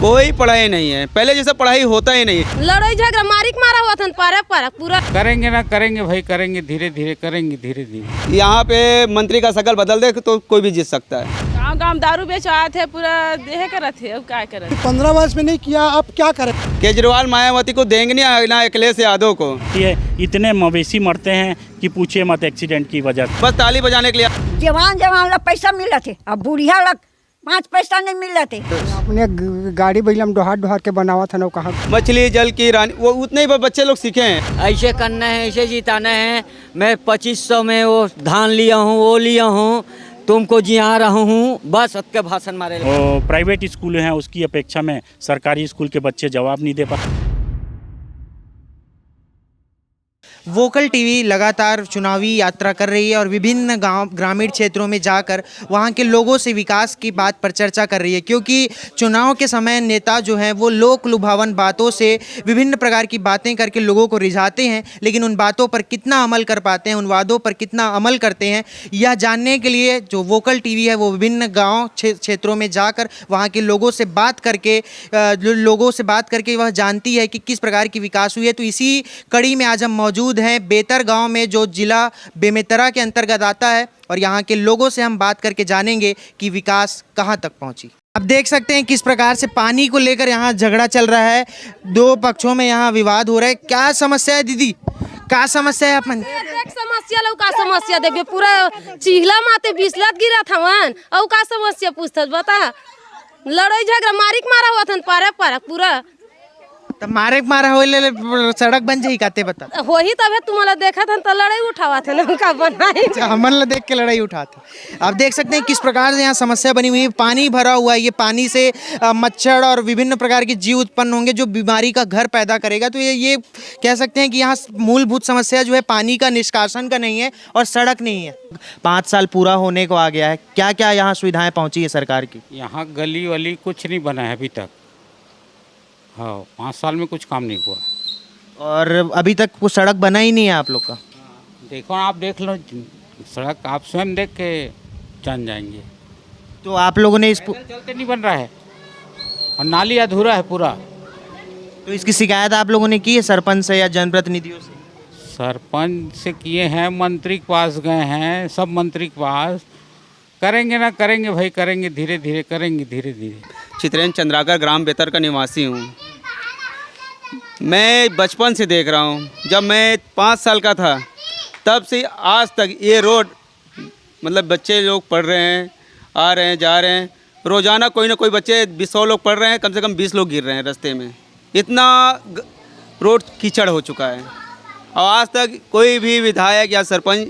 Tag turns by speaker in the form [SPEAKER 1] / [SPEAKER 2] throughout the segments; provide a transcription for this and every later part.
[SPEAKER 1] कोई पढ़ाई नहीं है, पहले जैसा पढ़ाई होता ही नहीं है।
[SPEAKER 2] लड़ाई झगड़ा मारिक मारा हुआ था पारा पूरा।
[SPEAKER 3] करेंगे ना करेंगे भाई, करेंगे धीरे धीरे, करेंगे धीरे धीरे।
[SPEAKER 1] यहाँ पे मंत्री का शकल बदल दे तो कोई भी जीत सकता है।
[SPEAKER 2] गाँव गाँव दारू बेच आए थे, पूरा देह कर थे, अब क्या करे।
[SPEAKER 4] 15 वर्ष में नहीं किया, अब क्या करें।
[SPEAKER 1] केजरीवाल मायावती को देंगे नहीं, ना अखिलेश यादव को।
[SPEAKER 5] ये इतने मवेशी मरते हैं कि पूछे मत एक्सीडेंट की वजह से।
[SPEAKER 1] बस ताली बजाने के लिए।
[SPEAKER 6] जवान लोग पैसा मिला थे, अब बुढ़िया लोग 5 पैसा नहीं मिल रहे थे।
[SPEAKER 4] अपने गाड़ी बैल में डोहार के बनावा था ना, कहा
[SPEAKER 1] मछली जल की रानी, वो उतने ही बच्चे लोग सीखे हैं।
[SPEAKER 7] ऐसे करना है, ऐसे जिताना है। मैं 2500 में वो धान लिया हूँ, वो लिया हूँ, तुमको जिया रहा हूँ, बस सबके भाषण मारे।
[SPEAKER 5] प्राइवेट स्कूल हैं, उसकी अपेक्षा में सरकारी स्कूल के बच्चे जवाब नहीं दे पाते।
[SPEAKER 8] वोकल टीवी लगातार चुनावी यात्रा कर रही है और विभिन्न गांव ग्रामीण क्षेत्रों में जाकर वहां के लोगों से विकास की बात पर चर्चा कर रही है, क्योंकि चुनाव के समय नेता जो हैं वो लोक लुभावन बातों से विभिन्न प्रकार की बातें करके लोगों को रिझाते हैं, लेकिन उन बातों पर कितना अमल कर पाते हैं, उन वादों पर कितना अमल करते हैं, यह जानने के लिए जो वोकल टीवी है वो विभिन्न गाँव क्षेत्रों में जाकर वहाँ के लोगों से बात करके वह जानती है कि किस प्रकार की विकास हुई है। तो इसी कड़ी में आज हम मौजूद हैं बेतर गांव में, जो जिला बेमेतरा के अंतर्गत आता है, और यहाँ के लोगों से हम बात करके जानेंगे कि विकास कहाँ तक पहुँची। आप देख सकते हैं किस प्रकार से पानी को लेकर यहाँ झगड़ा चल रहा है, दो पक्षों में यहाँ विवाद हो रहा है। क्या समस्या है दीदी, क्या समस्या है? अपन
[SPEAKER 2] समस्या लो, का समस्या देखिए, पूरा चिहला माते बिस्लत गिरा था वन, और का समस्या पूछत बता। लड़ाई झगड़ा मारिक मारा हुआ था पारा पूरा।
[SPEAKER 8] तब मारा हो सड़क बन जाई काते बता
[SPEAKER 2] हो ही तब तुम्हारा देखा था तो लड़ाई उठावा था ना, का बनाई
[SPEAKER 8] हमन देख के लड़ाई उठाते। आप देख सकते हैं किस प्रकार से यहाँ समस्या बनी हुई है, पानी भरा हुआ है, ये पानी से मच्छर और विभिन्न प्रकार के जीव उत्पन्न होंगे जो बीमारी का घर पैदा करेगा। तो ये कह सकते हैं कि यहाँ मूलभूत समस्या जो है पानी का निष्कासन का नहीं है और सड़क नहीं है। 5 साल पूरा होने को आ गया है, क्या क्या यहाँ सुविधाएं पहुँची है सरकार की?
[SPEAKER 3] यहाँ गली वली कुछ नहीं बना है अभी तक। हाँ, 5 साल में कुछ काम नहीं हुआ।
[SPEAKER 8] और अभी तक वो सड़क बना ही नहीं है आप लोग का?
[SPEAKER 3] देखो, आप देख लो सड़क, आप स्वयं देख के जान जाएंगे।
[SPEAKER 8] तो आप लोगों ने
[SPEAKER 3] चलते नहीं बन रहा है और नाली अधूरा है पूरा।
[SPEAKER 8] तो इसकी शिकायत आप लोगों ने की है सरपंच से या जनप्रतिनिधियों से?
[SPEAKER 3] सरपंच से किए हैं, मंत्री के पास गए हैं, सब मंत्री के पास। करेंगे ना करेंगे भाई, करेंगे धीरे धीरे, करेंगे धीरे धीरे।
[SPEAKER 1] चित्रेंद्र चंद्राकर ग्राम बेतर का निवासी हूँ। मैं बचपन से देख रहा हूँ, जब मैं 5 साल का था तब से आज तक ये रोड, मतलब बच्चे लोग पढ़ रहे हैं, आ रहे हैं, जा रहे हैं, रोज़ाना कोई ना कोई बच्चे 100 लोग पढ़ रहे हैं, कम से कम 20 लोग गिर रहे हैं रास्ते में। इतना रोड कीचड़ हो चुका है और आज तक कोई भी विधायक या सरपंच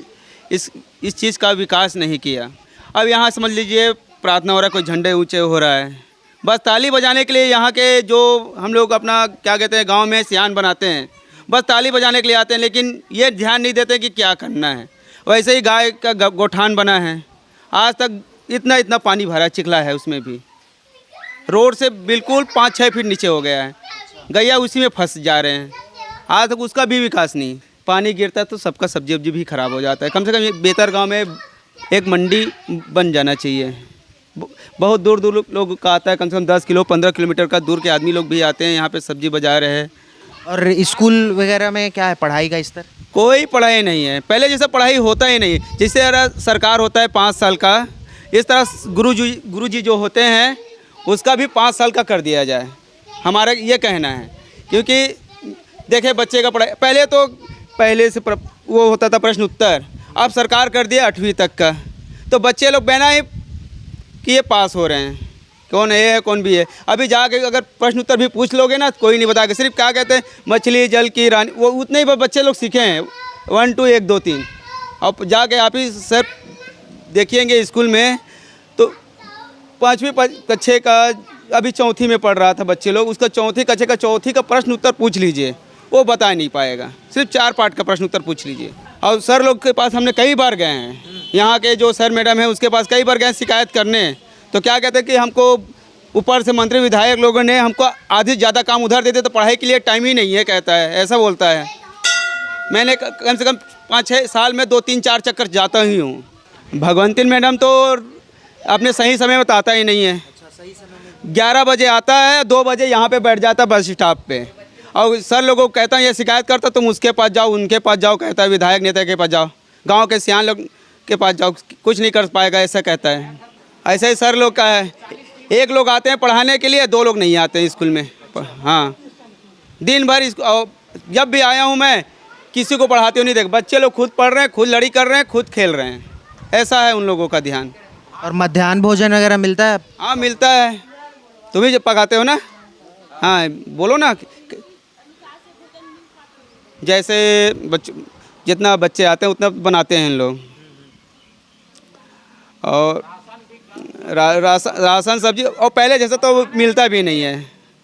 [SPEAKER 1] इस चीज़ का विकास नहीं किया। अब यहाँ समझ लीजिए प्रार्थना हो रहा है, कोई झंडे ऊंचे हो रहा है, बस ताली बजाने के लिए। यहाँ के जो हम लोग अपना क्या कहते हैं गांव में सियान बनाते हैं, बस ताली बजाने के लिए आते हैं, लेकिन ये ध्यान नहीं देते कि क्या करना है। वैसे ही गाय का गोठान बना है, आज तक इतना पानी भरा चिखला है, उसमें भी रोड से बिल्कुल 5-6 फीट नीचे हो गया है, गैया उसी में फंस जा रहे हैं। आज तक उसका भी विकास नहीं। पानी गिरता है तो सबका सब्जी वब्जी भी ख़राब हो जाता है। कम से कम बेतर गाँव में एक मंडी बन जाना चाहिए। बहुत दूर लोग का आता है, कम से कम 10 किलो 15 किलोमीटर का दूर के आदमी लोग भी आते हैं यहाँ पे सब्जी बाजार है।
[SPEAKER 8] और स्कूल वगैरह में क्या है पढ़ाई का स्तर?
[SPEAKER 1] कोई पढ़ाई नहीं है, पहले जैसा पढ़ाई होता ही नहीं। जिससे सरकार होता है 5 साल का, इस तरह गुरुजी जो होते हैं उसका भी 5 साल का कर दिया जाए, हमारा ये कहना है। क्योंकि देखे बच्चे का पढ़ाई पहले से वो होता था प्रश्न उत्तर, अब सरकार कर दिया 8वीं तक का, तो बच्चे लोग बिना ही कि ये पास हो रहे हैं, कौन ए है कौन भी है। अभी जाके अगर प्रश्न उत्तर भी पूछ लोगे ना, कोई नहीं बताएगा, सिर्फ क्या कहते हैं मछली जल की रानी, वो उतने ही बच्चे लोग सीखे हैं 1 2 1 2 3। अब जाके आप ही सर देखिएंगे स्कूल में, तो 5वीं कक्षा का अभी 4थी में पढ़ रहा था बच्चे लोग, उसका 4थी कक्षा का 4थी का प्रश्न उत्तर पूछ लीजिए, वो बता नहीं पाएगा। सिर्फ 4 पार्ट का प्रश्न उत्तर पूछ लीजिए। और सर लोग के पास हमने कई बार गए हैं, यहाँ के जो सर मैडम हैं उसके पास कई बार गए शिकायत करने, तो क्या कहते हैं कि हमको ऊपर से मंत्री विधायक लोगों ने हमको आधी ज़्यादा काम उधर देते, तो पढ़ाई के लिए टाइम ही नहीं है, कहता है, ऐसा बोलता है। मैंने कम से कम 5-6 साल में 2-3-4 चक्कर जाता ही हूँ। भगवंती मैडम तो अपने सही समय बताता ही नहीं है। 11 बजे आता है, 2 बजे यहाँ पे बैठ जाता है बस स्टॉप पे, और सर लोगों को कहता है ये शिकायत करता तुम उसके पास जाओ, उनके पास जाओ, कहता है विधायक नेता के पास जाओ, गांव के सियान लोग के पास जाओ, कुछ नहीं कर पाएगा, ऐसा कहता है। ऐसे ही सर लोग का है, एक लोग आते हैं पढ़ाने के लिए, 2 लोग नहीं आते हैं स्कूल में। हाँ, दिन भर जब भी आया हूँ मैं किसी को पढ़ाते हुए नहीं देख, बच्चे लोग खुद पढ़ रहे हैं, खुद लड़ी कर रहे हैं, खुद खेल रहे हैं, ऐसा है उन लोगों का ध्यान।
[SPEAKER 8] और मध्याह्न भोजन वगैरह मिलता है?
[SPEAKER 1] हाँ मिलता है, तुम ही जब पकाते हो ना। हाँ बोलो ना, जैसे जितना बच्चे आते हैं उतना बनाते हैं इन लोग। और राशन सब्जी और पहले जैसा तो मिलता भी नहीं है।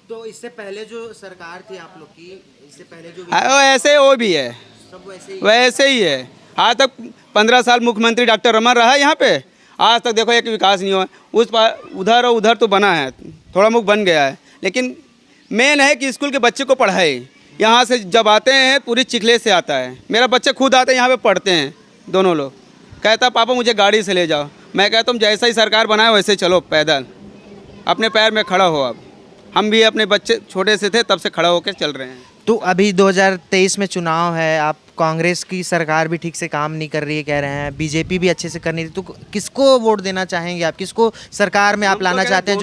[SPEAKER 8] तो इससे पहले जो सरकार थी आप लोग की, इससे पहले जो
[SPEAKER 1] ऐसे वो भी है,
[SPEAKER 8] सब
[SPEAKER 1] वैसे ही है। आज तक 15 साल मुख्यमंत्री डॉक्टर रमन रहा है यहाँ पे, आज तक देखो एक विकास नहीं हुआ। उस पार उधर और उधर तो बना है, थोड़ा मुख बन गया है, लेकिन मेन है कि स्कूल के बच्चे को पढ़ाए। यहाँ से जब आते हैं पूरी चिखले से आता है, मेरा बच्चे खुद आते हैं यहाँ पे पढ़ते हैं दोनों लोग। कहता पापा मुझे गाड़ी से ले जाओ, मैं कहता हूँ जैसा ही सरकार बनाए वैसे चलो, पैदल अपने पैर में खड़ा हो। अब हम भी अपने बच्चे छोटे से थे तब से खड़ा होकर चल रहे हैं।
[SPEAKER 8] तो अभी 2023 में चुनाव है, आप कांग्रेस की सरकार भी ठीक से काम नहीं कर रही है कह रहे हैं, बीजेपी भी अच्छे से कर नहीं रही, तो किसको वोट देना चाहेंगे आप? किसको सरकार में आप लाना चाहते हैं?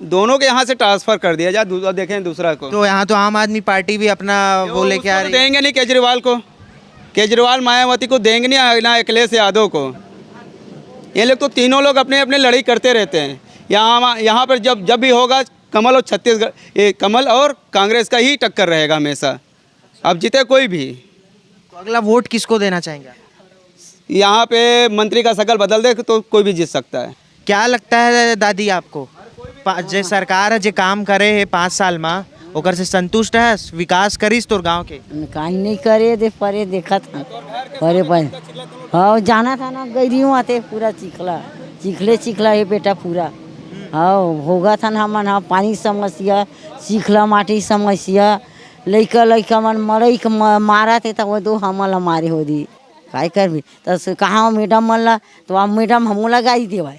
[SPEAKER 1] दोनों के यहाँ से ट्रांसफर कर दिया जाए, देखें दूसरा को।
[SPEAKER 8] तो यहाँ तो आम आदमी पार्टी भी अपना वो लेके आ रही है।
[SPEAKER 1] देंगे नहीं केजरीवाल को, केजरीवाल मायावती को देंगे नहीं, ना अखिलेश यादव को। ये लोग तो तीनों लोग अपने अपने लड़ाई करते रहते हैं। यहाँ पर जब भी होगा कमल और छत्तीसगढ़, ये कमल और कांग्रेस का ही टक्कर रहेगा हमेशा, अब जीते कोई भी।
[SPEAKER 8] तो अगला वोट किसको देना चाहेंगे?
[SPEAKER 1] यहाँ पे मंत्री का शकल बदल दे तो कोई भी जीत सकता है।
[SPEAKER 8] क्या लगता है दादी आपको, जे सरकार है जे काम करे है 5 साल में, ओकर से संतुष्ट है? विकास करीस तोर गांव के?
[SPEAKER 9] कहीं नहीं करे दे परे देखा था परे पर। हाँ जाना था ना, गई आते पूरा चिखला है बेटा पूरा। हाँ होगा था ना मन, हाँ पानी समस्या, चिखला माटी समस्या, लइका मन मरई मारा थे तो वो 2 हमला मारे हो दी, काय कर भी तो कहाँ मैडम मन ला, तो आप मैडम हमू लगाई देवा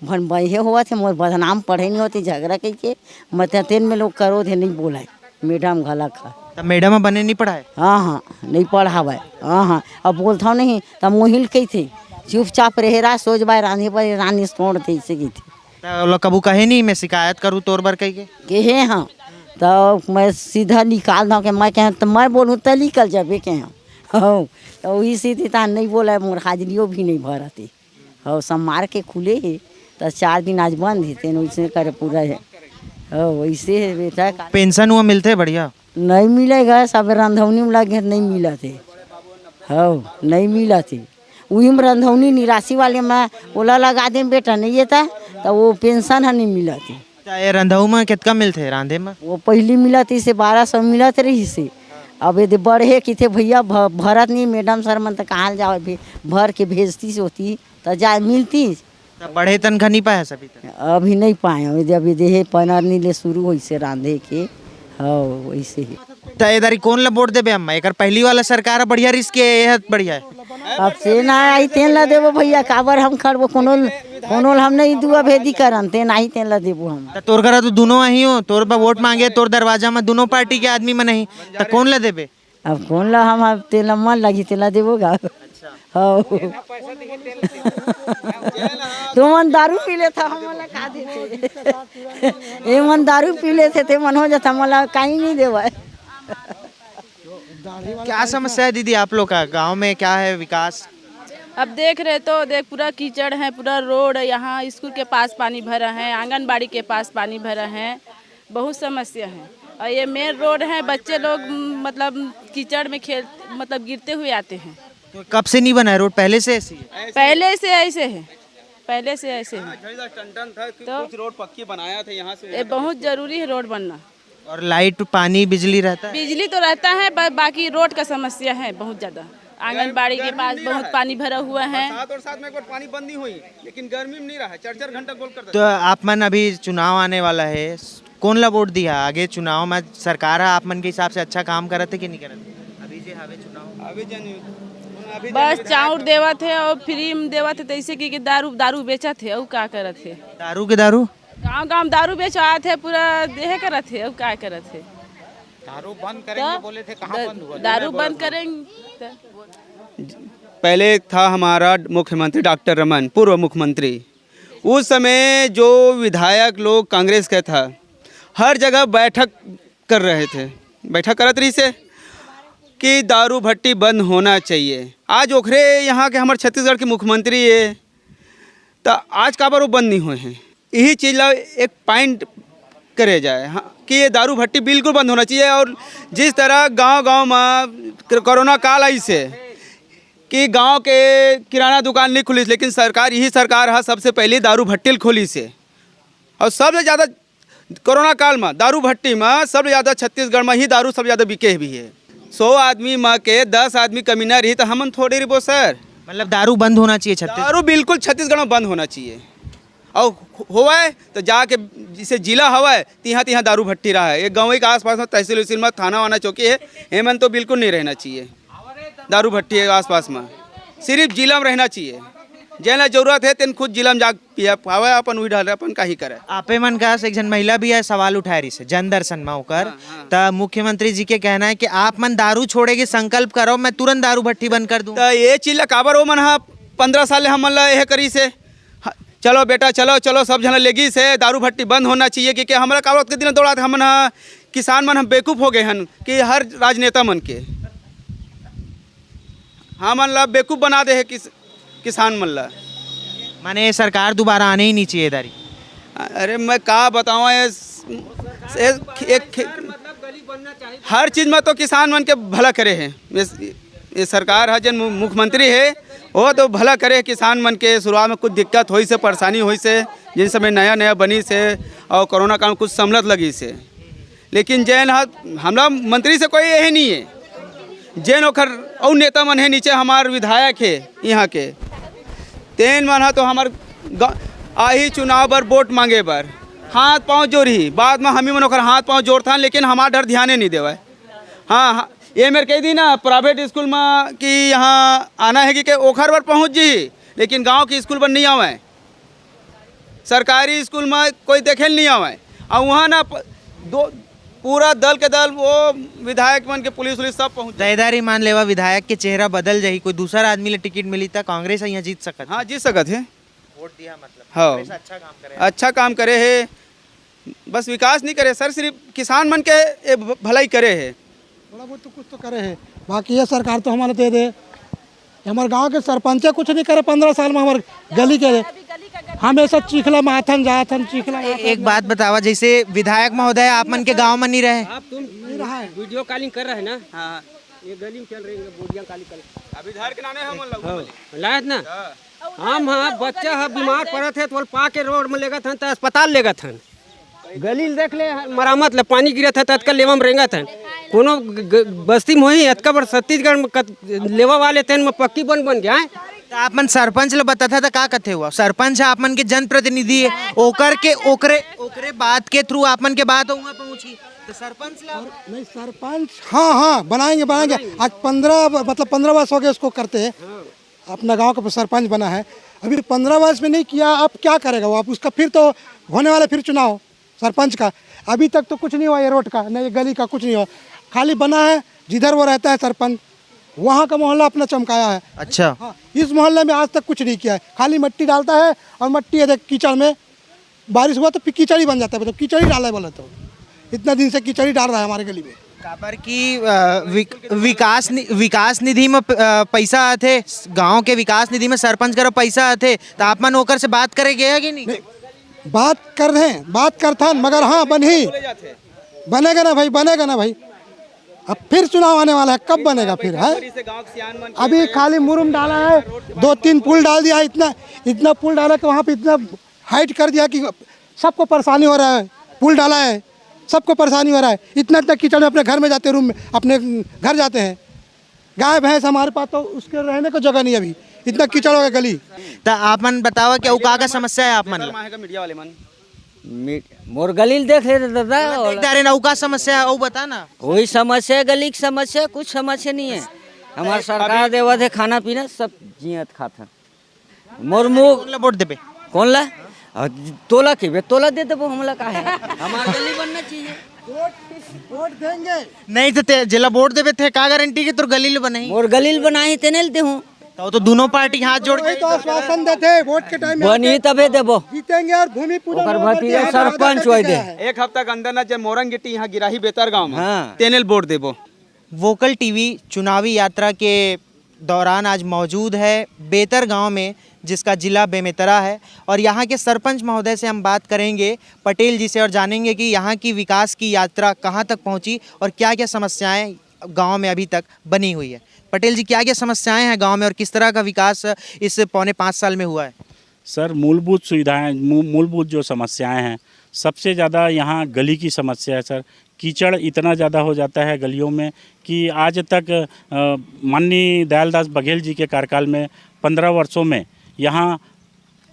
[SPEAKER 9] भन बहे हुआ थे, मोर बदनाम पढ़े नहीं होते, झगड़ा कह के मतलब तेन में लोग करो थे, नहीं बोला मैडम गला खा।
[SPEAKER 8] तब मैडम बने नहीं पढ़ाए?
[SPEAKER 9] हाँ नहीं पढ़ावा। हाँ अब बोलता नहीं तब मोहिल कही थे, चुपचाप रहे रहा, सोच बाय रानी पर रानी छोड़ थे, इसे की थी।
[SPEAKER 8] तो कबू कहे नहीं मैं शिकायत करूँ तोर बर कह के
[SPEAKER 9] हे? हाँ तो मैं सीधा निकाल दूँ के, मैं कहें तो मैं बोलूँ तो निकल जाबे के। हाँ तो वही सीधी था, नहीं बोला मोर हाजिरियों भी नहीं भरते। हाँ सब मार के खुले है तो 4 दिन आज बंद है, तेन वैसे करे पूरा है। हाँ वैसे है बेटा।
[SPEAKER 8] पेंशन हुआ मिलते बढ़िया?
[SPEAKER 9] नहीं मिलेगा, सब रंधौनी में लगे नहीं मिला थे। हाँ नहीं मिला थे, वही में रंधौनी निराशी वाले में ओला लगा दे बेटा, नहीं येता तो वो पेंशन है नहीं मिला थी।
[SPEAKER 8] ये रंधऊ में कितना मिलते रांधे में?
[SPEAKER 9] वो पहली मिला थी से 1200 मिला थे रही से। अब यदि बढ़े कि थे भैया भरत नहीं, मैडम सर मन तो कहाँ जाओ भर के भेजती से होती तो जा मिलती।
[SPEAKER 8] बढ़े तनख्वाह नहीं पाया सभी तक?
[SPEAKER 9] अभी नहीं पाए, अभी देहे पनार नहीं ले शुरू हुई से रांधे के। हाँ वैसे ही।
[SPEAKER 8] तो इधर कौन ला वोट देबे अम्मा? एक पहली वाला सरकार बढ़िया रिस्क है, बढ़िया है।
[SPEAKER 9] अब से ना आई तेन ला देबो भैया, काबर हम खड़बो कोनो हम नहीं दुआ भेदी करन, तेन आई तेन ला देबो हम।
[SPEAKER 8] तो तोर घर तो दोनों आई हो, तोर पर वोट मांगे, तोर दरवाजा में दोनों पार्टी के आदमी में नहीं, तो कौन ला देबे?
[SPEAKER 9] अब कौन ला हम तेला मन लगी तेला देबो गा। हाँ तो मन दारू पी ले था, हम वाला का देते ए मन दारू पी ले थे, मन हो जाता मला कहीं नहीं देवा।
[SPEAKER 8] क्या समस्या है दीदी आप लोग का गांव में, क्या है विकास?
[SPEAKER 10] अब देख रहे तो देख पूरा कीचड़ है, पूरा रोड यहाँ स्कूल के पास पानी भरा है, आंगनबाड़ी के पास पानी भरा है, बहुत समस्या है। और ये मेन रोड है, बच्चे लोग मतलब कीचड़ में खेल मतलब गिरते हुए आते हैं।
[SPEAKER 8] तो कब से नहीं बना है रोड? पहले से ऐसी है?
[SPEAKER 10] पहले से ऐसे है, पहले से ऐसे है।
[SPEAKER 1] तो कुछ रोड पक्की बनाया था यहाँ से,
[SPEAKER 10] ये बहुत जरूरी है रोड बनना।
[SPEAKER 8] और लाइट पानी बिजली रहता है?
[SPEAKER 10] बिजली तो रहता है, बाकी रोड का समस्या है बहुत ज़्यादा। आंगनबाड़ी के पास बहुत पानी भरा हुआ है।
[SPEAKER 1] और साथ में एक बार पानी बंद नहीं हुई, लेकिन गर्मी में नहीं रहा, 4-4 घंटा गोल कर।
[SPEAKER 8] तो आप मन अभी चुनाव आने वाला है, कौन ला वोट दिया? आगे चुनाव में सरकार है, आप मन के हिसाब से अच्छा काम करते कि नहीं करते? अभी जे हावे चुनाव
[SPEAKER 1] अभी
[SPEAKER 10] बस चाउर देवा थे और फ्री में देवा थे, तैसे कि दारू बेचा थे और का करत थे।
[SPEAKER 8] दारू के दारू
[SPEAKER 10] गांव गांव दारू बेचवाए थे, पूरा देहे करत थे। अब क्या करत थे?
[SPEAKER 3] दारू बंद करेंगे बोले थे, कहाँ बंद हुआ?
[SPEAKER 10] दारू बंद करेंगे।
[SPEAKER 1] पहले था हमारा मुख्यमंत्री डॉक्टर रमन, पूर्व मुख्यमंत्री। उस समय जो विधायक लोग कांग्रेस का था, हर जगह बैठक कर रहे थे, बैठक करत रही से कि दारू भट्टी बंद होना चाहिए। आज ओखरे यहाँ के हमारे छत्तीसगढ़ के मुख्यमंत्री है, तो आज का बार वो बंद नहीं हुए हैं। यही चीज़ ला एक पॉइंट करे जाए, हाँ, कि ये दारू भट्टी बिल्कुल बंद होना चाहिए। और जिस तरह गांव-गांव में कोरोना काल आई से कि गांव के किराना दुकान नहीं खुली, लेकिन सरकार, यही सरकार है सबसे पहले दारू भट्टी खोली से। और सबसे ज़्यादा कोरोना काल में दारू भट्टी में सबसे ज़्यादा छत्तीसगढ़ में ही दारू सबसे ज़्यादा बिके भी है। 100 आदमी में के 10 आदमी कमीना रही तो हमन थोड़ी रिबो सर।
[SPEAKER 8] मतलब दारू बंद होना चाहिए छत्तीसगढ़?
[SPEAKER 1] दारू बिल्कुल छत्तीसगढ़ में बंद होना चाहिए। और हुआ है तो जाके जिसे जिला हवा है तिहाँ तिहाँ दारू भट्टी रहा है। एक गाँव के आसपास में तहसील वहसील में थाना वाना चौकी है, हेमन तो बिल्कुल नहीं रहना चाहिए दारू भट्टी है आसपास में, सिर्फ जिला में रहना चाहिए। जेना जरूरत है तेन खुद जिला में जा पिया पावे, अपन वही डाल अपन का ही करे।
[SPEAKER 8] आपे मन का एक जन महिला भी है सवाल उठा रही से जन दर्शन में होकर, तो मुख्यमंत्री जी के कहना है कि आप मन दारू छोड़ेगे, संकल्प करो, मैं तुरंत दारू भट्टी बंद कर दूं।
[SPEAKER 1] तो ये चीज काबर वो मन 15 साल हम मन यह करी से, चलो बेटा चलो चलो सब जन लेगी से दारू भट्टी बंद होना चाहिए। क्योंकि हमारा कावत के दिन दौड़ा था हमन किसान मन हम बेवकूफ़ हो गए हन कि हर राजनेता मन के हमन ला बेवकूफ़ बना दे है किसान मन ला।
[SPEAKER 8] माने सरकार दोबारा आने ही नहीं चाहिए इधर ही।
[SPEAKER 1] अरे मैं का बताऊँ, हर चीज़ में तो किसान मन के भला करे हैं। ये सरकार है, जन मुख्यमंत्री है वो तो भला करे किसान मन के। शुरुआत में कुछ दिक्कत हुई से, परेशानी हुई से, जिन समय नया नया बनी से और कोरोना काल में कुछ समलत लगी से, लेकिन जैन हमारा मंत्री से कोई यही नहीं है। जैन ओखर और नेता मन है नीचे, हमारे विधायक है यहाँ के, तेन मन है तो हमार आही चुनाव पर वोट मांगे बर हाथ पाँव जोड़ी, बाद में हमी मन ओखर हाथ पाँव जोड़ था, लेकिन हमारा डर ध्यान नहीं देवा। हाँ ये मेरे कही दी ना प्राइवेट स्कूल में कि यहाँ आना है कि ओखर पर पहुँच जी, लेकिन गांव के स्कूल पर नहीं आवे, सरकारी स्कूल में कोई देखे नहीं आवे। और वहाँ ना पूरा दल के दल वो विधायक मन के पुलिस उलिस सब पहुँच।
[SPEAKER 8] दायदारी मान लेवा विधायक के चेहरा बदल जाही, कोई दूसरा आदमी ले टिकट मिली था, कांग्रेस यहाँ जीत सकत?
[SPEAKER 1] हाँ जीत सकत है,
[SPEAKER 8] वोट दिया मतलब।
[SPEAKER 1] हाँ
[SPEAKER 8] अच्छा काम करे
[SPEAKER 1] है, बस विकास नहीं करे सर, सिर्फ किसान मन के भलाई करे है।
[SPEAKER 4] थोड़ा बहुत तो कुछ तो करे है, बाकी ये सरकार तो हमारे दे दे। हमारे गांव के सरपंच कुछ नहीं करे 15 साल में, हमारे गली के हमेशा चिखला माथन जाथन चिखला।
[SPEAKER 8] एक बात बतावा, जैसे विधायक महोदय आप मन के गांव में नहीं रहे,
[SPEAKER 11] आप तुम नहीं रहा है, वीडियो कॉलिंग कर रहे हैं ना? हाँ ये गली में चल रही है वीडियो कॉलिंग कर, अभी धार के नाने हम लायत ना हम। हाँ बच्चा है बीमार पड़े थे तो पा के रोड में लेगा था तो अस्पताल लेगा था, गली देख ले मरामत ले पानी गिरा था तत्काल लेवा में रेंगा था। कोनो बस्ती में ही अतका बड़ छत्तीसगढ़ में लेवा वाले थे में पक्की बन गया है।
[SPEAKER 8] तो आप मन सरपंच ले बता था तो का कथे हुआ? सरपंच है आप मन के जनप्रतिनिधि है, ओकर के ओकरे बात के थ्रू आप मन के बात हुआ पहुंची तो सरपंच
[SPEAKER 4] नहीं सरपंच। हाँ बनाएंगे। आज 15 वर्ष हो गए उसको करते हैं, अपना गांव का सरपंच बना है, अभी 15 वर्ष में नहीं किया, अब क्या करेगा वो? अब उसका फिर तो होने वाला फिर चुनाव सरपंच का, अभी तक तो कुछ नहीं हुआ, ये रोड का नहीं ये गली का कुछ नहीं हुआ, खाली बना है जिधर वो रहता है सरपंच वहाँ का मोहल्ला अपना चमकाया है।
[SPEAKER 8] अच्छा
[SPEAKER 4] हाँ, इस मोहल्ले में आज तक कुछ नहीं किया है, खाली मिट्टी डालता है और मिट्टी है कीचड़ में, बारिश हुआ तो कीचड़ ही बन जाता है, मतलब कीचड़ ही डाला है बोले तो, इतना दिन से कीचड़ ही डाल रहा है हमारे गली में।
[SPEAKER 8] काबर की विकास निधि में पैसा आते, गांव के विकास निधि में सरपंच करो पैसा आते, तो आप मन होकर से बात करे गया कि नहीं?
[SPEAKER 4] बात करते मगर हाँ बनेगा ना भाई, अब फिर चुनाव आने वाला है, कब बनेगा फिर है? अभी खाली मुरुम डाला है, 2-3 पुल डाल दिया, इतना पुल डाला कि वहाँ पे इतना हाइट कर दिया कि सबको परेशानी हो रहा है, पुल डाला है सबको परेशानी हो रहा है, इतना कीचड़ में अपने घर में जाते, रूम में अपने घर जाते हैं, गाय भैंस हमारे पास तो उसके रहने को जगह नहीं, अभी इतना कीचड़ हो गया गली।
[SPEAKER 8] तो आप मन बतावा क्या का समस्या है आप मन?
[SPEAKER 1] मीडिया वाले मन
[SPEAKER 7] मोर गली देख ले दादा,
[SPEAKER 8] दारे ना का समस्या है बता ना।
[SPEAKER 7] वही समस्या गली की समस्या, कुछ समस्या नहीं है। हमारा सरकार देवत है खाना पीना सब जियत खाता। मोर मुँह
[SPEAKER 8] वोट देबे
[SPEAKER 7] कौन ला? और तोला के तोला दे देबो हमला का है हमार गली बनना चाहिए।
[SPEAKER 4] वोट देंगे
[SPEAKER 8] नहीं तो जिला वोट देवे थे का गारंटी के तोर गलील बनाई
[SPEAKER 7] और गलील बनाई तेने दे हूँ
[SPEAKER 8] तो दोनों पार्टी हाथ जोड़ के
[SPEAKER 4] तो आश्वासन देते वोट के टाइम में
[SPEAKER 7] बनी तबे देबो
[SPEAKER 4] जीतेंगे और भूमि पूजन
[SPEAKER 7] ओकर
[SPEAKER 4] होगा,
[SPEAKER 7] भतीजा
[SPEAKER 4] वादा
[SPEAKER 7] सरपंच
[SPEAKER 4] करके
[SPEAKER 7] होय
[SPEAKER 4] गया
[SPEAKER 7] दे।
[SPEAKER 4] है।
[SPEAKER 1] एक हफ्ता के अंदर ना जब मोरंग गिट्टी यहाँ गिराही बेतर गाँव में
[SPEAKER 7] हाँ।
[SPEAKER 1] तेनेल वोट देबो।
[SPEAKER 8] वोकल टीवी चुनावी यात्रा के दौरान आज मौजूद है बेतर गांव में, जिसका जिला बेमेतरा है, और यहाँ के सरपंच महोदय से हम बात करेंगे पटेल जी से और जानेंगे कि यहाँ की विकास की यात्रा कहाँ तक पहुँची और क्या क्या समस्याएं गांव में अभी तक बनी हुई है। पटेल जी, क्या क्या समस्याएं हैं गांव में और किस तरह का विकास इस 4.5 साल में हुआ है?
[SPEAKER 5] सर, मूलभूत सुविधाएं, मूलभूत जो समस्याएं हैं, सबसे ज़्यादा यहाँ गली की समस्या है सर। कीचड़ इतना ज़्यादा हो जाता है गलियों में कि आज तक माननीय दयालदास बघेल जी के कार्यकाल में 15 वर्षों में यहाँ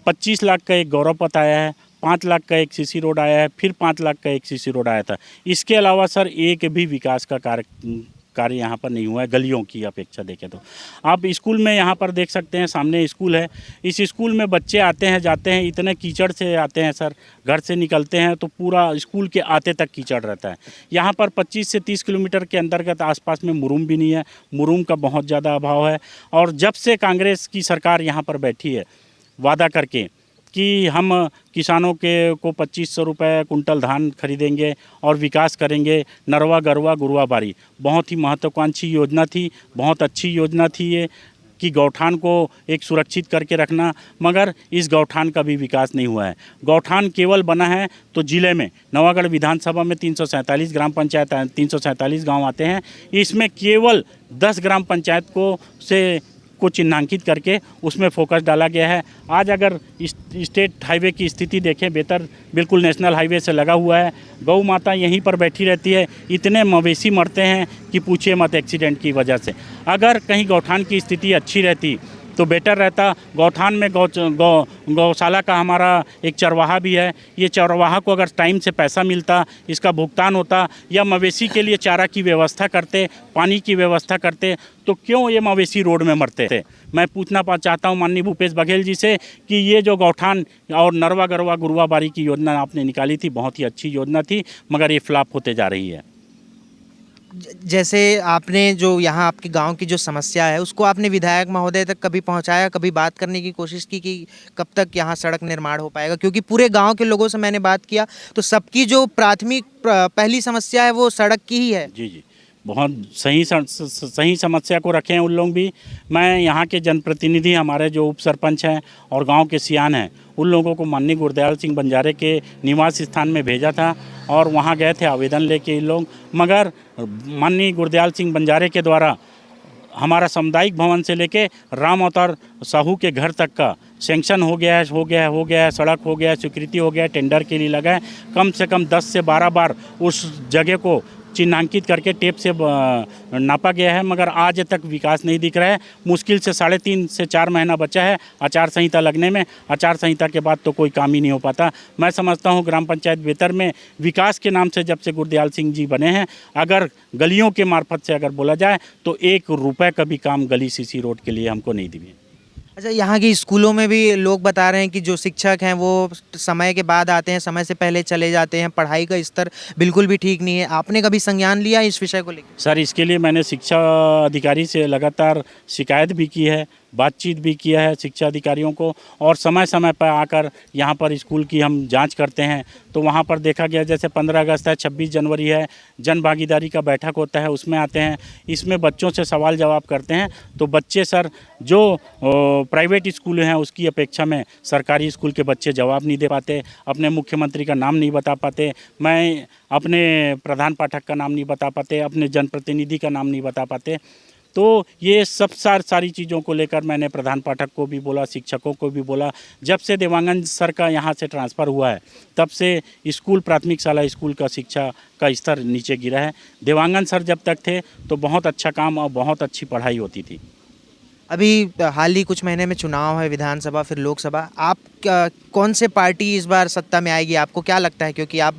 [SPEAKER 5] 25 लाख का एक गौरव पथ आया है, 5 लाख का एक सीसी रोड आया है, फिर 5 लाख का एक सीसी रोड आया था। इसके अलावा सर एक भी विकास का कार्य यहाँ पर नहीं हुआ है गलियों की अपेक्षा देखें तो। आप स्कूल में यहाँ पर देख सकते हैं, सामने स्कूल है। इस स्कूल में बच्चे आते हैं जाते हैं, इतने कीचड़ से आते हैं सर, घर से निकलते हैं तो पूरा स्कूल के आते तक कीचड़ रहता है। यहाँ पर 25 से 30 किलोमीटर के अंतर्गत आसपास में मुरुम भी नहीं है, मुरुम का बहुत ज़्यादा अभाव है। और जब से कांग्रेस की सरकार यहाँ पर बैठी है वादा करके कि हम किसानों के को 2500 रुपये कुंटल धान खरीदेंगे और विकास करेंगे, नरवा गरवा गुरुआ बारी, बहुत ही महत्वाकांक्षी योजना थी, बहुत अच्छी योजना थी ये कि गौठान को एक सुरक्षित करके रखना, मगर इस गौठान का भी विकास नहीं हुआ है। गौठान केवल बना है तो ज़िले में नवागढ़ विधानसभा में 347 ग्राम पंचायत 347 गाँव आते हैं, इसमें केवल 10 ग्राम पंचायत को चिन्हांकित करके उसमें फोकस डाला गया है। आज अगर स्टेट हाईवे की स्थिति देखें, बेहतर बिल्कुल नेशनल हाईवे से लगा हुआ है, गौ माता यहीं पर बैठी रहती है, इतने मवेशी मरते हैं कि पूछिए मत एक्सीडेंट की वजह से। अगर कहीं गौठान की स्थिति अच्छी रहती तो बेटर रहता। गौठान में गौशाला का हमारा एक चरवाहा भी है, ये चरवाहा को अगर टाइम से पैसा मिलता, इसका भुगतान होता, या मवेशी के लिए चारा की व्यवस्था करते, पानी की व्यवस्था करते, तो क्यों ये मवेशी रोड में मरते थे। मैं पूछना चाहता हूँ माननीय भूपेश बघेल जी से कि ये जो गौठान और नरवा गरवा गुरुआ बारी की योजना आपने निकाली थी, बहुत ही अच्छी योजना थी, मगर ये फ्लॉप होते जा रही है।
[SPEAKER 8] जैसे आपने जो यहाँ आपके गांव की जो समस्या है उसको आपने विधायक महोदय तक कभी पहुँचाया, कभी बात करने की कोशिश की कि कब तक यहाँ सड़क निर्माण हो पाएगा? क्योंकि पूरे गांव के लोगों से मैंने बात किया तो सबकी जो प्राथमिक पहली समस्या है वो सड़क की ही है।
[SPEAKER 5] जी, बहुत सही समस्या को रखे हैं उन लोग भी। मैं यहाँ के जनप्रतिनिधि, हमारे जो उप सरपंच हैं और गांव के सियान हैं, उन लोगों को माननीय गुरदयाल सिंह बंजारे के निवास स्थान में भेजा था और वहाँ गए थे आवेदन लेके इन लोग, मगर माननीय गुरदयाल सिंह बंजारे के द्वारा हमारा सामुदायिक भवन से लेके राम अवतार साहू के घर तक का सैंक्शन हो गया है, सड़क हो गया है, स्वीकृति हो गया है, टेंडर के लिए लगा है। कम से कम 10 से 12 बार उस जगह को चिन्हांकित करके टेप से नापा गया है, मगर आज तक विकास नहीं दिख रहा है। मुश्किल से 3.5 से 4 महीना बचा है आचार संहिता लगने में। आचार संहिता के बाद तो कोई काम ही नहीं हो पाता। मैं समझता हूँ ग्राम पंचायत बेहतर में विकास के नाम से जब से गुरदयाल सिंह जी बने हैं, अगर गलियों के मार्फत से अगर बोला जाए तो 1 रुपये का भी काम गली सीसी रोड के लिए हमको नहीं दिए।
[SPEAKER 8] अच्छा, यहाँ के स्कूलों में भी लोग बता रहे हैं कि जो शिक्षक हैं वो समय के बाद आते हैं, समय से पहले चले जाते हैं, पढ़ाई का स्तर बिल्कुल भी ठीक नहीं है। आपने कभी संज्ञान लिया इस विषय को लेकर?
[SPEAKER 5] सर, इसके लिए मैंने शिक्षा अधिकारी से लगातार शिकायत भी की है, बातचीत भी किया है शिक्षा अधिकारियों को, और समय समय पर आकर यहाँ पर स्कूल की हम जांच करते हैं तो वहाँ पर देखा गया, जैसे 15 अगस्त है, 26 जनवरी है, जन भागीदारी का बैठक होता है, उसमें आते हैं, इसमें बच्चों से सवाल जवाब करते हैं तो बच्चे सर जो प्राइवेट स्कूल हैं उसकी अपेक्षा में सरकारी स्कूल के बच्चे जवाब नहीं दे पाते, अपने मुख्यमंत्री का नाम नहीं बता पाते, मैं अपने प्रधान पाठक का नाम नहीं बता पाते, अपने जनप्रतिनिधि का नाम नहीं बता पाते। तो ये सब सारी चीज़ों को लेकर मैंने प्रधान पाठक को भी बोला, शिक्षकों को भी बोला। जब से देवांगन सर का यहाँ से ट्रांसफ़र हुआ है तब से स्कूल, प्राथमिक शाला स्कूल का शिक्षा का स्तर नीचे गिरा है। देवांगन सर जब तक थे तो बहुत अच्छा काम और बहुत अच्छी पढ़ाई होती थी।
[SPEAKER 8] अभी हाल ही कुछ महीने में चुनाव है, विधानसभा फिर लोकसभा, आप कौन से पार्टी इस बार सत्ता में आएगी, आपको क्या लगता है? क्योंकि आप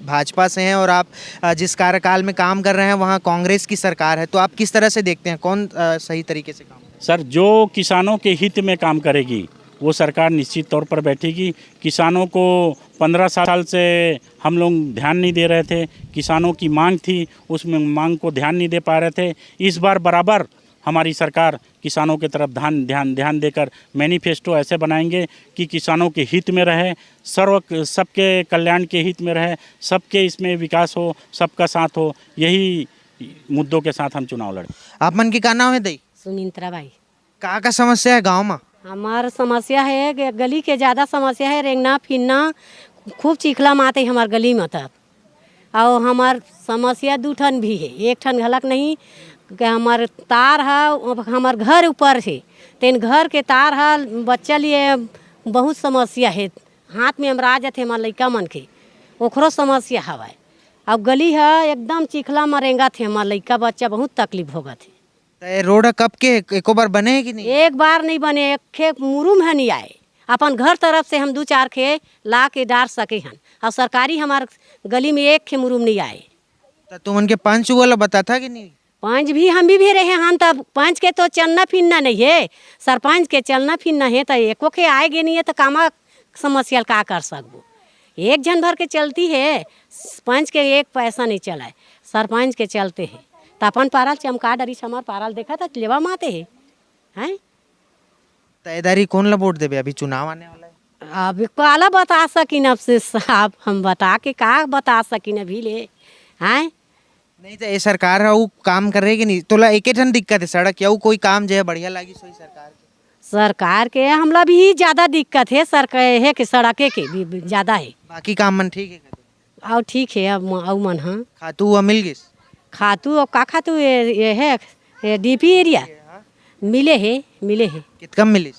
[SPEAKER 8] भाजपा से हैं और आप जिस कार्यकाल में काम कर रहे हैं वहाँ कांग्रेस की सरकार है, तो आप किस तरह से देखते हैं कौन सही तरीके से काम?
[SPEAKER 5] सर, जो किसानों के हित में काम करेगी वो सरकार निश्चित तौर पर बैठेगी। किसानों को 15 साल से हम लोग ध्यान नहीं दे रहे थे, किसानों की मांग थी, उस मांग को ध्यान नहीं दे पा रहे थे। इस बार बराबर हमारी सरकार किसानों के तरफ ध्यान देकर मैनिफेस्टो ऐसे बनाएंगे कि किसानों के हित में रहे, सबके कल्याण के हित में रहे, सबके इसमें विकास हो, सबका साथ हो। यही मुद्दों के साथ हम चुनाव लड़े।
[SPEAKER 8] आप मन की का नाम है दई?
[SPEAKER 2] सुमित्रा बाई।
[SPEAKER 8] का समस्या है गाँव में?
[SPEAKER 2] हमार समस्या है कि गली के ज़्यादा समस्या है, रेंगना फिरना खूब चिखला माते हमार गली में तब। और हमार समस्या 2 ठन भी है, 1 ठन घलक नहीं कि हमार तार है, हमार घर ऊपर है, तेन घर के तार है, बच्चा लिए बहुत समस्या है, हाथ में हमरा जाते हमार लड़का मन के, ओकरो समस्या हवा। अब गली है एकदम चिखला मरेंगा थे, हमार लड़का बच्चा बहुत तकलीफ होगा थे।
[SPEAKER 8] रोड कब के एको बार बने है कि नहीं?
[SPEAKER 2] एक बार नहीं बने, एक खे मुरुम है नहीं आए। अपन घर तरफ से हम 2-4 खे ला के डार सके हन, और सरकारी हमार गली में 1 खे मुरुम नहीं आए।
[SPEAKER 8] तो तुमन के पंच वाला बता था कि नहीं?
[SPEAKER 2] पंच भी हम भी रहे हन, तब पंच के तो चलना फिरना नहीं है, सरपंच के चलना फिरना है, तो एको के आएगे नहीं है तो कामा समस्या का कर सकबो। 1 जन भर के चलती है, पंच के 1 पैसा नहीं चला है, सरपंच के चलते हैं। तो अपन पारल चमका डरी हमार पारल देखा था लेवा माते हैं।
[SPEAKER 8] तैयारी कौन ला वोट देवे? अभी चुनाव आने वाला है।
[SPEAKER 2] अब काला बता सकिन अब से साहब, हम बता के का बता सकिन अभी ले हैं।
[SPEAKER 8] नहीं तो ये सरकार है वो काम कर रही कि नहीं? तोला एक ठन दिक्कत है सड़क या कोई काम जो है बढ़िया लगी सोई
[SPEAKER 2] सरकार के हमला भी ज़्यादा दिक्कत है, सरकार है कि सड़के के भी ज़्यादा है।
[SPEAKER 8] बाकी काम मन ठीक है?
[SPEAKER 2] और ठीक है अब मन। हाँ
[SPEAKER 8] खातू हुआ मिल गई?
[SPEAKER 2] खातू और का खातू ये है डीपी एरिया मिले है।
[SPEAKER 8] कितना मिली?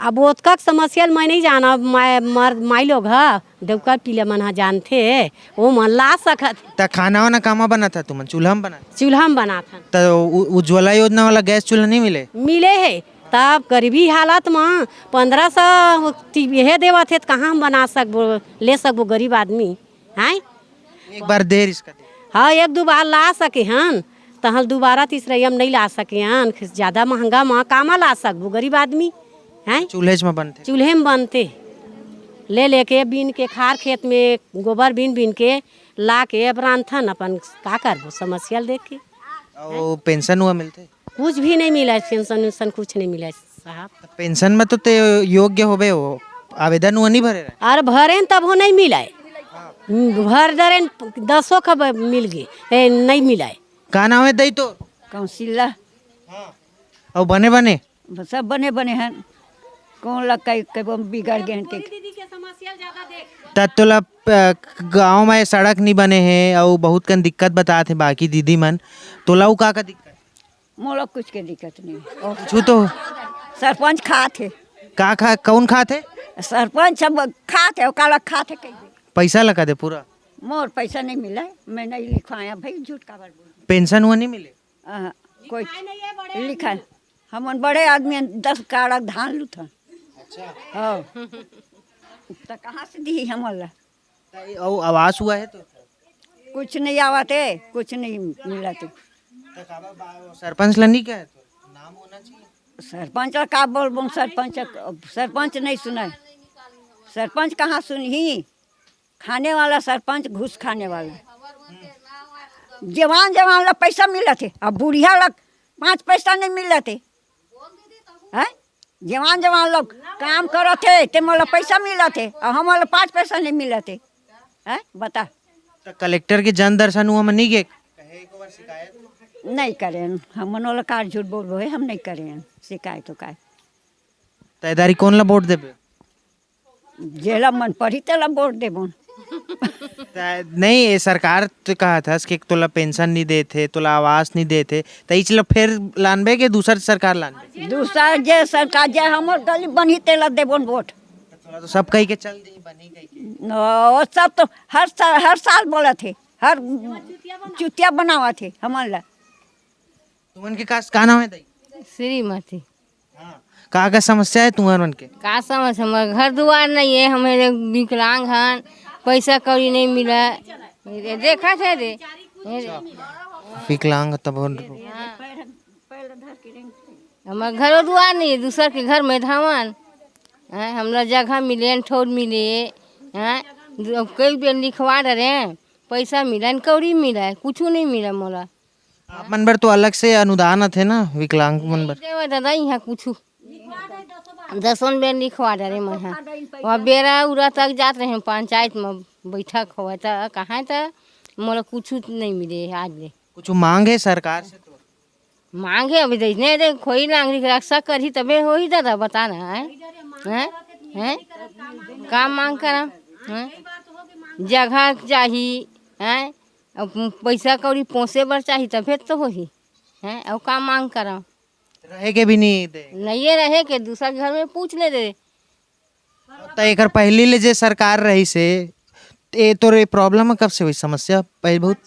[SPEAKER 2] अब उसका समस्या मैं नहीं जाना, माई लोग है देवका पीले मन हाँ जानते वो मन ला सकत।
[SPEAKER 8] तो खाना वाना कहाँ बना था तुमन? चूल्हा में बना?
[SPEAKER 2] चूल्हा में बना था।
[SPEAKER 8] तो उज्ज्वला योजना वाला गैस चूल्हा नहीं मिले
[SPEAKER 2] है? तब गरीबी हालत में 1500 यह देवा थे तो कहाँ हम बना सकबो, ले सकबो गरीब आदमी हैं।
[SPEAKER 8] एक बार देर इसका
[SPEAKER 2] हाँ 1-2 बार ला सके हन, तो हम दोबारा तीसरा हम नहीं ला सके हन, ज़्यादा महंगा में कामा ला सकबो गरीब आदमी हैं।
[SPEAKER 8] चूल्हे में
[SPEAKER 2] बनते ले लेके बीन के खार खेत में गोबर बीन के ला के अब रांधन अपन का करबो समस्या देख के।
[SPEAKER 8] और पेंशन हुआ मिलते?
[SPEAKER 2] कुछ भी नहीं मिला, पेंशन कुछ नहीं मिला साहब।
[SPEAKER 8] पेंशन में तो योग्य होबे हो, आवेदन हुआ नहीं भरे?
[SPEAKER 2] अरे भरे तब हो नहीं मिला है, भर दरे 10 का मिल गए नहीं मिला है।
[SPEAKER 8] का नाम है दई तो?
[SPEAKER 6] कौशिला।
[SPEAKER 8] और बने
[SPEAKER 6] सब बने हैं, कौन लग बिगड़ गए
[SPEAKER 8] तोला गाँव में सड़क नहीं बने हैं और बहुत कन दिक्कत बताते बाकी दीदी मन, तोला का दिक्कत?
[SPEAKER 6] मोला कुछ के दिक्कत नहीं।
[SPEAKER 8] कुछ तो
[SPEAKER 6] सरपंच खाते
[SPEAKER 8] कौन खाते?
[SPEAKER 6] सरपंच सब खाते काला खाते कहीं
[SPEAKER 8] पैसा लगा दे पूरा?
[SPEAKER 6] मोर पैसा नहीं मिला, मैं नहीं लिखवाया भाई, झूठ का बात बोल।
[SPEAKER 8] पेंशन हुआ नहीं मिले?
[SPEAKER 6] कोई लिखा हमन बड़े आदमी 10 काड़ा धान लू था। हाँ तो कहाँ से दी हमला?
[SPEAKER 8] और आवास हुआ है तो
[SPEAKER 6] कुछ नहीं आवाते, कुछ नहीं मिला। तो
[SPEAKER 8] सरपंच ला नहीं क्या है तो नाम होना चाहिए।
[SPEAKER 6] सरपंच का बोल सरपंच नहीं सुना, सरपंच कहाँ सुनी? खाने वाला सरपंच घूस खाने वाला। जवान ला पैसा मिला थे, अब बुढ़िया लग 5 पैसा नहीं मिला थे हैं। जवान लोग काम करो थे ते मोला पैसा मिला थे, और हमारा 5 पैसा नहीं मिला थे हैं। बता
[SPEAKER 8] तो कलेक्टर के जन दर्शन हुआ में नहीं गए?
[SPEAKER 6] नहीं करें हम मनोला कार झूठ बोल है, हम नहीं करें शिकायत। का
[SPEAKER 8] तैयारी कौन ला वोट देबे?
[SPEAKER 6] जेला मन पढ़ी तेला वोट देबो।
[SPEAKER 8] नहीं ये सरकार तो कहा था कि तोला पेंशन नहीं देते, तोला आवास नहीं देते, तो इसलिए फिर लानबे के दूसर सरकार लानबे?
[SPEAKER 6] दूसरा जे सरकार जे हमर गली बनी तेला देबो वोट।
[SPEAKER 8] तो सब कही के चल दी बनी कही
[SPEAKER 6] वो सब तो हर साल बोला थे, हर चुतिया बनावा थे हमारा।
[SPEAKER 8] तुमन के का नाम है दई?
[SPEAKER 2] श्रीमती।
[SPEAKER 8] का समस्या है तुम्हारे के?
[SPEAKER 2] का समस्या? हमारे घर द्वार नहीं है, हमें विकलांग हैं, पैसा कौड़ी नहीं मिला। देखा थे रे
[SPEAKER 8] विकलांग तब
[SPEAKER 2] हमारे घर द्वार नहीं है, दूसर के घर में धावन।
[SPEAKER 9] हैं हमरा जगह मिले ठोर मिले हैं कई बेर लिखवा डरे पैसा मिला न कौड़ी मिला कुछ नहीं मिला मोला
[SPEAKER 8] आप मन बर तो अलग से अनुदान थे ना विकलांग मन बर
[SPEAKER 9] देवा दादा यहाँ कुछ दसन बेर लिखवा डरे मैं हाँ वहाँ बेरा उरा तक जात रहे पंचायत में बैठक हुआ था कहाँ था मोला कुछ नहीं मिले आज ले
[SPEAKER 8] कुछ मांग है सरकार से तो
[SPEAKER 9] मांगे अभी देखने दे खोई नागरिक रक्षा करी तबे हो ही दादा बता ना है हैं काम मांग करा हैं जगह चाहिए हैं अब पैसा कौड़ी पहुँचे बर चाहिए तबे तो हो ही हैं और काम मांग करा
[SPEAKER 8] रहे के भी नहीं दे
[SPEAKER 9] नहीं रहे के दूसरा घर में पूछ ले दे
[SPEAKER 8] तो एकर पहली ले जे सरकार रही से ये तो रे प्रॉब्लम कब से हुई समस्या पहले बहुत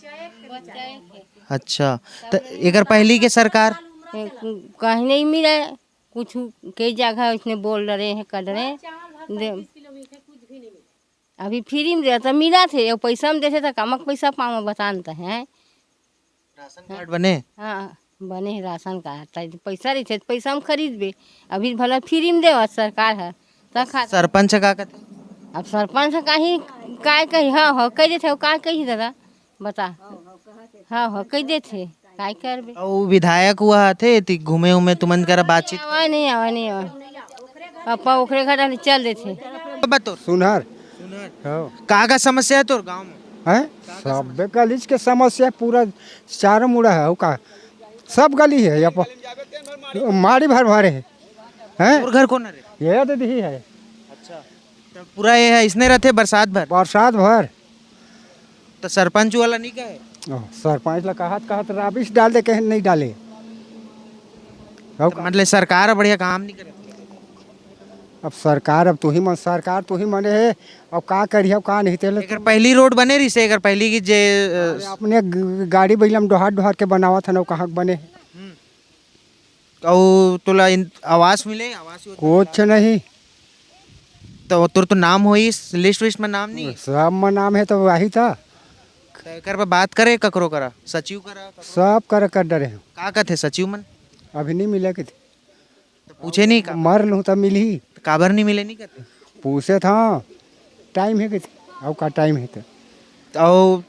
[SPEAKER 8] अच्छा तो एकर पहली के सरकार
[SPEAKER 9] कहीं नहीं मिला कुछ कई जगह इसने बोल रहे हैं कर रहे हैं अभी फ्री में देता मिला थे और पैसा में देते तो कमक पैसा पाँव बताता है
[SPEAKER 8] राशन कार्ड बने
[SPEAKER 9] हाँ बने है राशन कार्ड पैसा रही थे तो पैसा में खरीद बे अभी भला फ्री में देवा सरकार है तो खा
[SPEAKER 8] सरपंच का कहते
[SPEAKER 9] अब सरपंच कहीं काय कही हाँ हो कह देते का कही दादा बता हाँ हो कह देते काय करबे
[SPEAKER 8] और विधायक हुआ थे ती घूमे उमे तुमन करा बातचीत
[SPEAKER 9] आवा नहीं पापा ओखरे घर चल देते
[SPEAKER 8] बतो
[SPEAKER 12] सुनहर
[SPEAKER 8] का समस्या है तोर गांव में
[SPEAKER 12] है सब गली के समस्या पूरा चारों मुड़ा है का सब गली है यहाँ पर मारी भर भरे हैं
[SPEAKER 8] और घर कौन रहे
[SPEAKER 12] ये दीदी ही है
[SPEAKER 8] अच्छा तो पूरा ये है इसने रहते बरसात भर तो सरपंच वाला नहीं कहे
[SPEAKER 12] सरपंच ला कहत राबिश डाल दे कहीं नहीं डाले
[SPEAKER 8] मतलब सरकार बढ़िया काम नहीं करे
[SPEAKER 12] अब सरकार अब तू ही मन सरकार तू ही मने है अब का करी अब का नहीं तेल
[SPEAKER 8] एकर पहली रोड बने रही से एकर पहली की जे
[SPEAKER 12] अपने गाड़ी बैलम डोहार के बनावा था ना कहाँ बने
[SPEAKER 8] और तोला आवास मिले आवास
[SPEAKER 12] कुछ नहीं
[SPEAKER 8] तो तोर तो नाम हो इस लिस्ट विस्ट में नाम नहीं
[SPEAKER 12] सब में नाम है तो वही था
[SPEAKER 8] कर पे बात करे ककरो करा सचिव करा
[SPEAKER 12] सब कर डरे हैं
[SPEAKER 8] का कहते सचिव मन
[SPEAKER 12] अभी नहीं मिले के
[SPEAKER 8] तो पूछे नहीं का
[SPEAKER 12] मर लूँ तब मिली
[SPEAKER 8] काबर नहीं मिले नहीं कहते
[SPEAKER 12] पूछे था टाइम है कि अब का टाइम है तो
[SPEAKER 8] और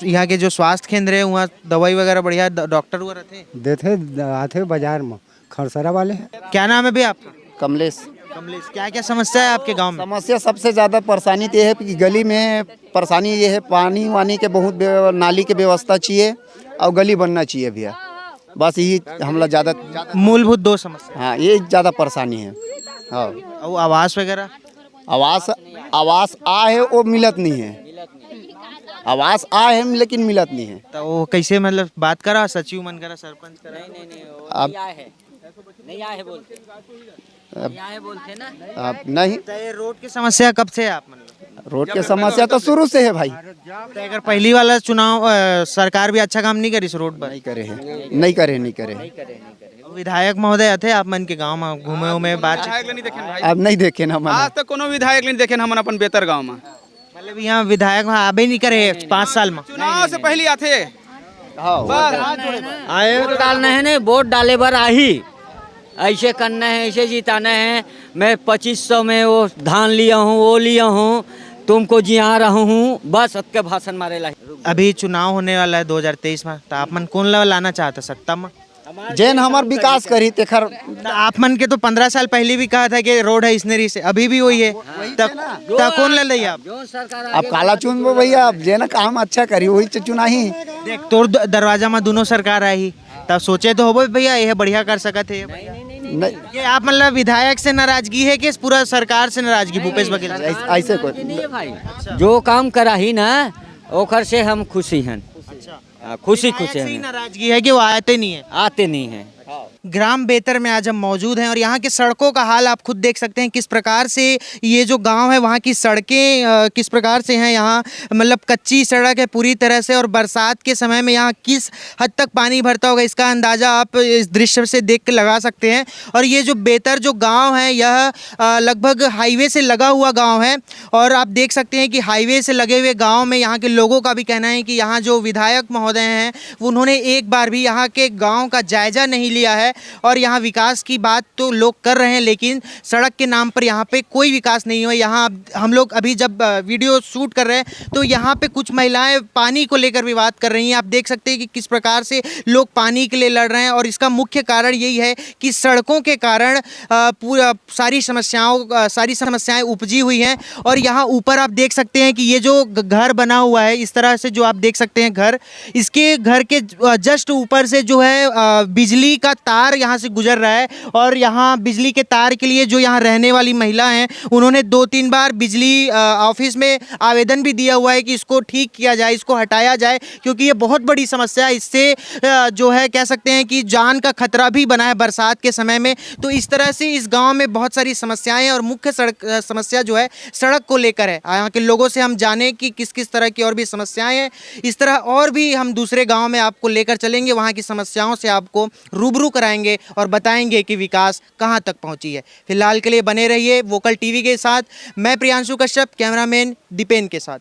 [SPEAKER 8] यहाँ के जो स्वास्थ्य केंद्र है वहाँ दवाई वगैरह बढ़िया डॉक्टर हुआ रहते
[SPEAKER 12] देते आते बाजार में खरसरा वाले हैं
[SPEAKER 8] क्या नाम है भैया आपका
[SPEAKER 13] कमलेश
[SPEAKER 8] क्या क्या समस्या है आपके गांव में
[SPEAKER 13] समस्या सबसे ज़्यादा परेशानी तो ये है कि गली में परेशानी ये है पानी वानी के बहुत नाली के व्यवस्था चाहिए और गली बनना चाहिए भैया बस यही हमला ज़्यादा
[SPEAKER 8] मूलभूत दो समस्या
[SPEAKER 13] हाँ ये ज़्यादा परेशानी है हाँ
[SPEAKER 8] और आवास वगैरह
[SPEAKER 13] आवास आ है वो मिलत नहीं है आवास आ है लेकिन मिलत नहीं है
[SPEAKER 8] तो वो कैसे मतलब बात करा सचिव मन करा सरपंच करा
[SPEAKER 13] अब
[SPEAKER 7] नहीं आए बोलते ना
[SPEAKER 13] अब नहीं
[SPEAKER 8] तो ये रोड की समस्या कब से है आप मतलब
[SPEAKER 13] रोड की समस्या तो शुरू से है भाई
[SPEAKER 8] तो अगर पहली वाला चुनाव सरकार भी अच्छा काम नहीं करी इस रोड पर
[SPEAKER 13] नहीं करे
[SPEAKER 8] विधायक महोदय थे आप मन के गांव में घूमे उमे बात
[SPEAKER 13] अब नहीं देखे ना
[SPEAKER 1] आज तक कोनो विधायक नहीं देखे हम अपन बेहतर गाँव में
[SPEAKER 8] मतलब यहाँ विधायक आबे नहीं करे 5 साल में
[SPEAKER 1] चुनाव से पहले आते
[SPEAKER 7] आए तो डालना है ना वोट डाले बार आही ऐसे करना है ऐसे जिताना है मैं 2500 में वो धान लिया हूँ वो लिया हूँ तुमको जिया रहा हूँ बस सबके भाषण मारे ला
[SPEAKER 8] अभी चुनाव होने वाला है 2023 में तो आप मन कौन लाना चाहता सत्ता में
[SPEAKER 13] जैन हमार विकास करी तेखर
[SPEAKER 8] आप मन के तो 15 साल पहले भी कहा था कि रोड है इसने से अभी भी वही है कौन ले रही आप
[SPEAKER 13] अब काला चुन भैया अब जे ना काम अच्छा करी वही चुना ही
[SPEAKER 8] देख तोर दरवाजा में दोनों सरकार आई तब सोचे तो हो भैया ये बढ़िया कर सकते है ये आप मतलब विधायक से नाराजगी है कि पूरा सरकार से नाराजगी भूपेश बघेल
[SPEAKER 13] ऐसे कोई
[SPEAKER 7] नहीं है भाई जो काम करा ही ना ओखर से हम खुशी हैं खुशी है
[SPEAKER 8] नाराजगी है कि वो आते नहीं है ग्राम बेतर में आज हम मौजूद हैं और यहाँ के सड़कों का हाल आप खुद देख सकते हैं किस प्रकार से ये जो गांव है वहाँ की सड़कें किस प्रकार से हैं यहाँ मतलब कच्ची सड़क है पूरी तरह से और बरसात के समय में यहाँ किस हद तक पानी भरता होगा इसका अंदाज़ा आप इस दृश्य से देख के लगा सकते हैं। और ये जो बेतर जो गांव है यह लगभग हाईवे से लगा हुआ गाँव है और आप देख सकते हैं कि हाईवे से लगे हुए गाँव में यहाँ के लोगों का भी कहना है कि यहाँ जो विधायक महोदय हैं उन्होंने एक बार भी यहाँ के गाँव का जायजा नहीं लिया है और यहाँ विकास की बात तो लोग कर रहे हैं, लेकिन सड़क के नाम पर यहाँ पे कोई विकास नहीं हुआ। यहाँ हम लोग अभी जब वीडियो शूट कर रहे हैं तो यहाँ पे कुछ महिलाएं पानी को लेकर विवाद कर रही हैं। आप देख सकते हैं कि किस प्रकार से लोग पानी के लिए लड़ रहे हैं, और इसका मुख्य कारण यही है कि सड़कों के कारण पूरा सारी समस्याएं उपजी हुई हैं। और यहाँ ऊपर आप देख सकते हैं कि ये जो घर बना हुआ है, इस तरह से जो आप देख सकते हैं घर, इसके घर के जस्ट ऊपर से जो है बिजली का तार यहाँ से गुजर रहा है। और यहाँ बिजली के तार के लिए जो यहाँ रहने वाली महिला हैं, उन्होंने 2-3 बार बिजली ऑफिस में आवेदन भी दिया हुआ है कि इसको ठीक किया जाए, इसको हटाया जाए, क्योंकि ये बहुत बड़ी समस्या है। इससे जो है कह सकते हैं कि जान का खतरा भी बना है बरसात के समय में। तो इस तरह से इस गांव में बहुत सारी समस्याएं, और मुख्य समस्या जो है सड़क को लेकर है। यहाँ के लोगों से हम जाने कि किस किस तरह की और भी समस्याएं हैं। इस तरह और भी हम दूसरे गांव में आपको लेकर चलेंगे, वहाँ की समस्याओं से आपको रूबरू कराएंगे और बताएंगे कि विकास कहाँ तक पहुँची है। फिलहाल के लिए बने रहिए वोकल टीवी के साथ। मैं प्रियांशु कश्यप, कैमरामैन दीपेन के साथ।